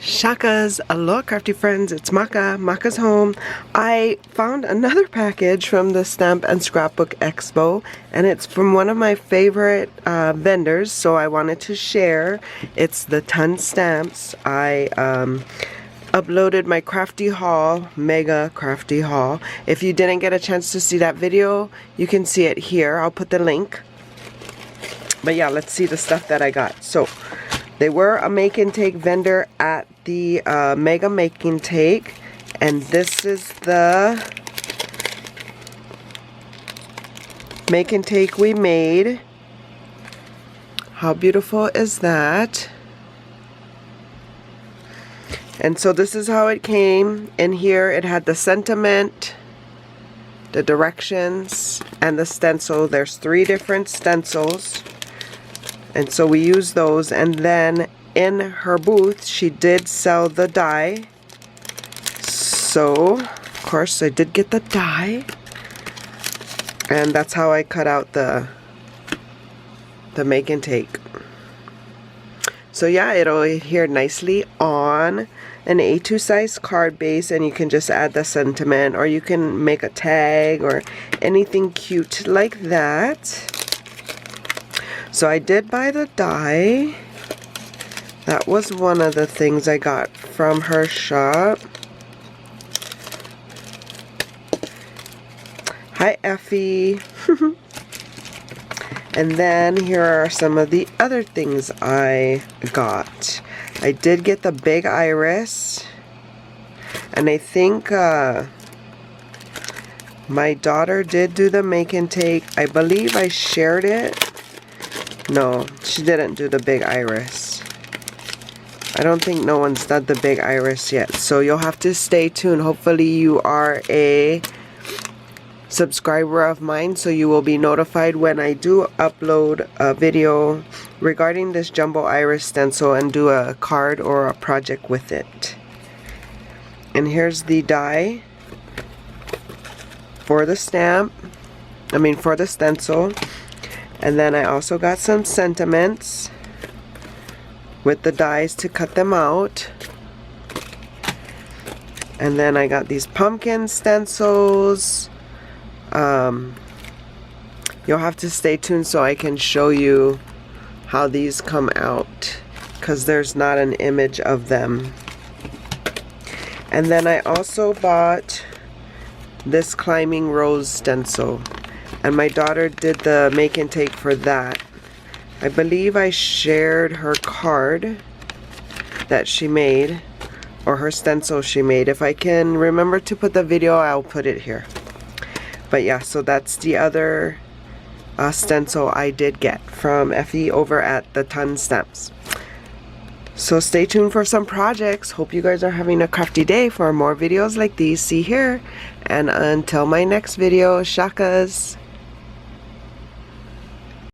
Shakas, aloha crafty friends, it's Makaz Home. I found another package from the Stamp and Scrapbook Expo, and it's from one of my favorite vendors, so I wanted to share. It's the Ton Stamps. I uploaded my Crafty haul, mega Crafty haul. If you didn't get a chance to see that video, you can see it here. I'll put the link. But yeah, let's see the stuff that I got. So they were a make and take vendor at the Mega Make and Take, and this is the make and take we made. How beautiful is that? And so this is how it came. In here it had the sentiment, the directions, and the stencil. There's 3 different stencils. And so we use those, and then in her booth she did sell the die. So of course I did get the die, and that's how I cut out the make and take. So yeah, it'll adhere nicely on an A2 size card base, and you can just add the sentiment, or you can make a tag or anything cute like that. So I did buy the die. That was one of the things I got from her shop. Hi Effie. And then here are some of the other things I got. I did get the big iris, and I think my daughter did do the make and take. I believe I shared it. No, she didn't do the big iris. I don't think no one's done the big iris yet, so you'll have to stay tuned. Hopefully you are a subscriber of mine, so you will be notified when I do upload a video regarding this jumbo iris stencil and do a card or a project with it. And here's the die for the stamp, for the stencil. And then I also got some sentiments with the dies to cut them out. And then I got these pumpkin stencils. You'll have to stay tuned so I can show you how these come out, because there's not an image of them. And then I also bought this climbing rose stencil, and my daughter did the make and take for that. I believe I shared her card that she made, or her stencil she made. If I can remember to put the video, I'll put it here. But yeah, so that's the other stencil I did get from Effie over at the Ton Stamps. So stay tuned for some projects. Hope you guys are having a crafty day. For more videos like these, see here. And until my next video, shakas.